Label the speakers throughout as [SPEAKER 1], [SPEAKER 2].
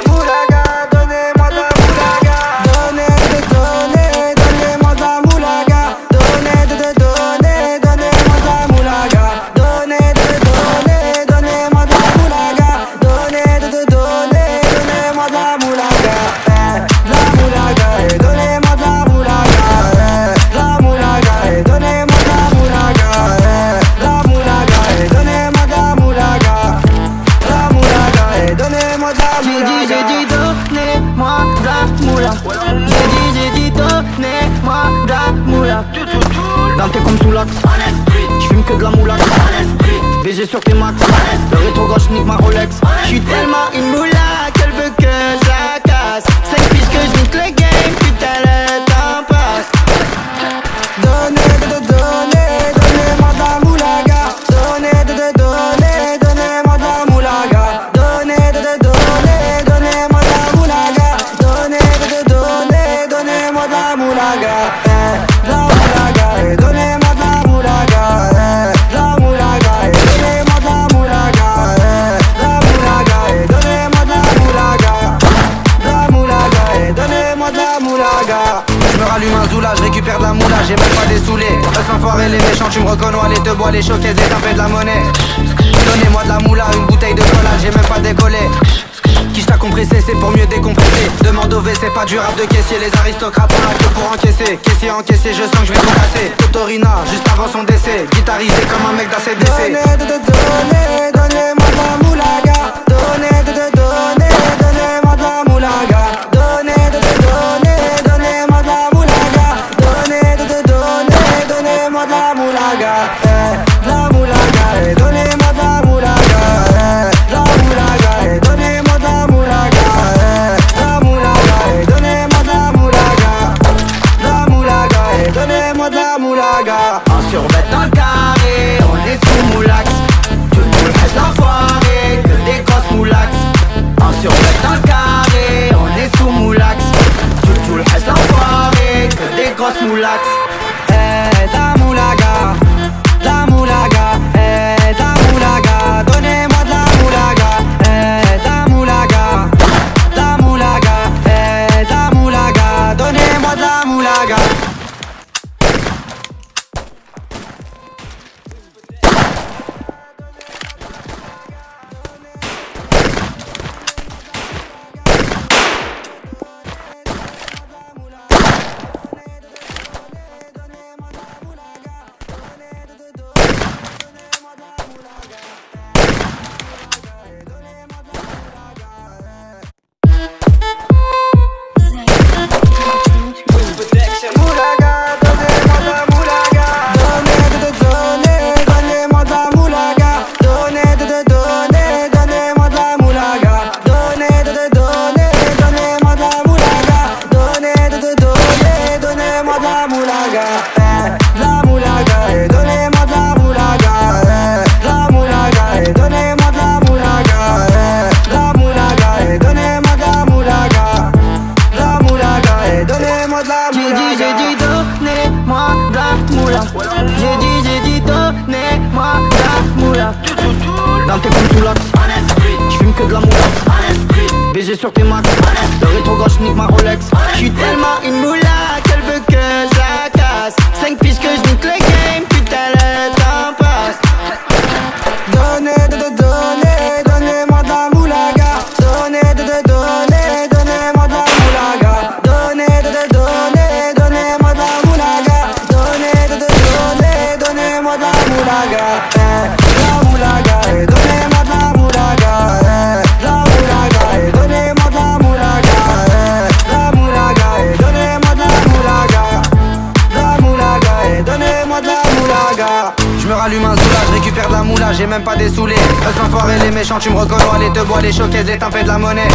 [SPEAKER 1] Moulaga, donnez-moi de la moulaga. Donnez-moi de la moulaga. Donnez-moi de la moulaga. Donnez-moi de la moulaga. Donnez-moi de la moulaga. La moulaga, donnez-moi de la moulaga. La moulaga, donnez-moi de la moulaga. La moulaga, donnez-moi de la moulaga. La moulaga, donnez-moi de la moulaga. J'ai dit donnez-moi de la moula. J'ai dit donnez-moi de la moula. Dans tes comme sous l'axe, j'fume que de la moula. BG sur tes max, le rétro gauche nique ma Rolex. J'suis tellement une moula qu'elle veut que je la casse. 5 piges que j'nique le game, putain le temps passe. Donnez-moi de la moulaga. Donnez-moi de la moulaga. Donnez-moi de la moulaga. Donnez-moi de la moulaga. La moulaga, donnez-moi de la moulaga. La moulaga, donnez-moi de la moulaga. La moulaga, donnez-moi de la moulaga. La moulaga, donnez-moi de la moulaga. Je me rallume un zoula, je récupère de la moula, j'ai même pas dessoulé. Laisse l'enfoiré les méchants, tu me reconnais, les deux bois, les choquets, et t'en fais de la monnaie. Donnez-moi de la moula, une bouteille de cola, j'ai même pas décollé. Qui t'a compressé, c'est pour mieux décompresser. Demande au V, c'est pas du rap de caissier. Les aristocrates sont là que pour encaisser. Caissier encaissé, je sens que je vais tout casser. Totorina, juste avant son décès. Guitarisé comme un mec d'ACDC. Donnez-moi de la moulaga. Donnez-moi de la moulaga. Donnez-moi de la moulaga. Donnez-moi de la moulaga. La moulaga, donnez-moi de la moulaga. La moulaga, donnez-moi de la moulaga. La moulaga, donnez-moi de la moulaga. La moulaga, donnez-moi de la moulaga. En survêt dans le carré, on est sous moulax. Tout le reste l'enfoiré, que des grosses moulax. En survêt dans le carré, on est sous moulax. Tout le reste l'enfoiré, que des grosses moulax. La moulaga, la moulaga, la moulaga, donnez-moi de la moulaga, la moulaga, la moulaga, la moulaga, donnez-moi de la moulaga. Moulaga, donnez-moi de la moulaga. Donnez-moi de la moulaga. Donnez-moi de la moulaga. Donnez-moi de la moulaga. Donnez-moi de la moulaga. La moulaga, donnez-moi de la moulaga. La moulaga, donnez-moi de la moulaga. La moulaga, donnez-moi de la moulaga. La moulaga, donnez-moi de la moulaga. J'ai dit donnez-moi de la moula. J'ai dit donnez-moi de la moula. Dans tes comme sous l'axe, j'fume que de la moula. BG sur tes max, le rétro gauche nique ma Rolex. J'suis tellement une moula qu'elle veut que je la casse. 5 piges que j'nique le game, putain le temps passe. Donnez-moi de la moulaga. Donnez-moi de la moulaga. Donnez-moi de la moulaga. Donnez-moi de la moulaga. La moulaga, donnez-moi de la moulaga. La moulaga, donnez-moi de la moulaga. La moulaga, donnez-moi de la moulaga. La moulaga, donnez-moi de la moulaga. Je me rallume un zoula, je récupère de la moula, j'ai même pas dessoulé. Laisse l'enfoiré les méchants, tu me reconnais, les deux bois, les choquets, les t'en fais de la monnaie.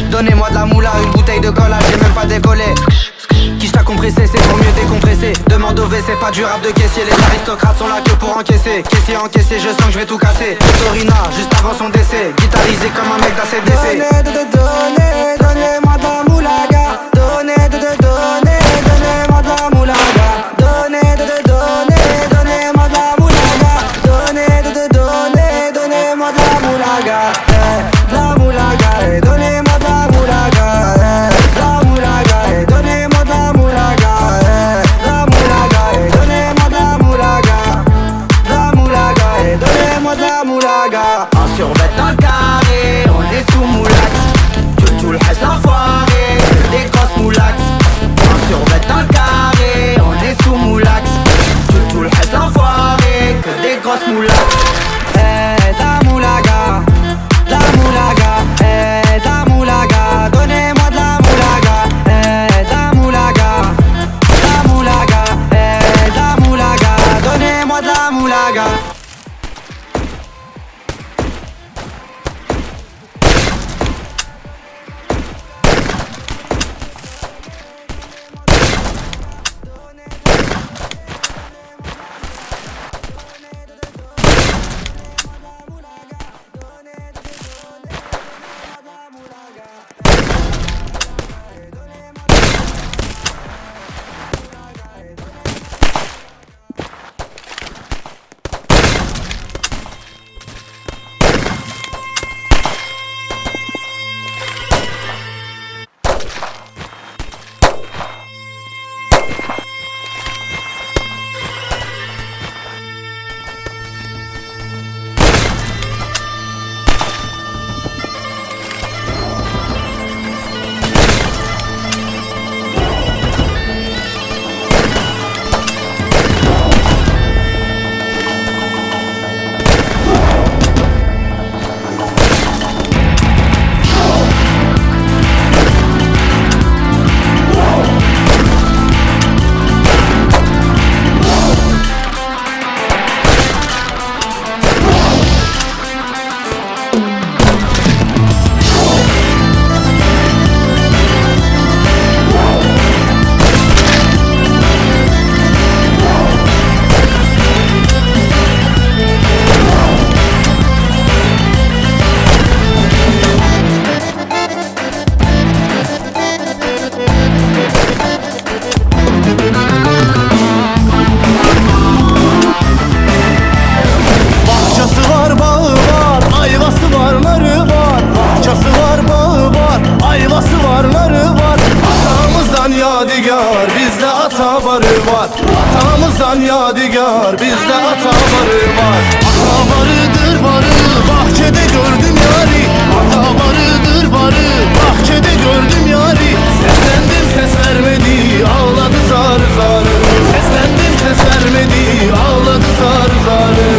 [SPEAKER 1] Donnez-moi de la moula, une bouteille de cola, j'ai même pas décollé. Qui t'a compressé, c'est pour mieux décompresser. Demande au V, c'est pas du rap de caissier. Les aristocrates sont là que pour encaisser. Caissier encaissé, je sens que je vais tout casser. Totorina, juste avant son décès. Guitarisé comme un mec d'ACDC. Donnez-moi de la moulaga. Donnez-moi de la moulaga. Donnez-moi de la moulaga. Donnez-moi de la moulaga. moulaga, la moulaga, donnez-moi de la moulaga, la moulaga, donnez-moi de la moulaga, la moulaga, donnez-moi de la moulaga, la moulaga, donnez-moi de la moulaga.
[SPEAKER 2] En survêt carré, on est sous moulax. Tout le reste enfoiré, des grosses moulax. En survêt carré, on est sous moulax. Tout le reste enfoiré, que des grosses moulax.
[SPEAKER 1] La moulaga, la moulaga, la moulaga, donnez-moi de la moulaga, la moulaga, la moulaga, la moulaga, donnez-moi de la moulaga.
[SPEAKER 3] Bizde ata barı var. Atamızdan yadigar, bizde ata barı var. Ata barıdır barı, bahçede gördüm yari. Ata barıdır barı, bahçede gördüm yari. Seslendim ses vermedi, ağladı zar zarı. Seslendim ses vermedi, ağladı zar zarı.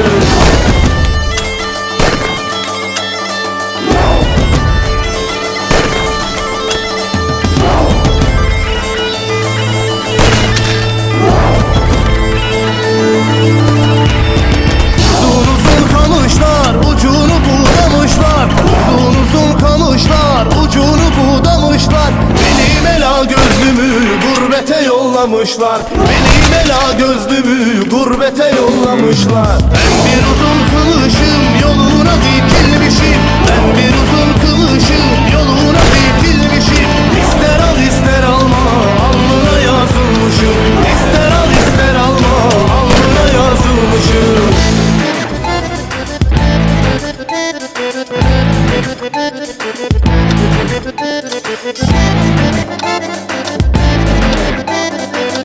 [SPEAKER 3] Benim ela gözlümü gurbete yollamışlar. Ben bir uzun kılıçım yoluna dikilmişim. Ben bir uzun kılıçım yoluna dikilmişim. İster al ister alma alnına yazılmışım. İster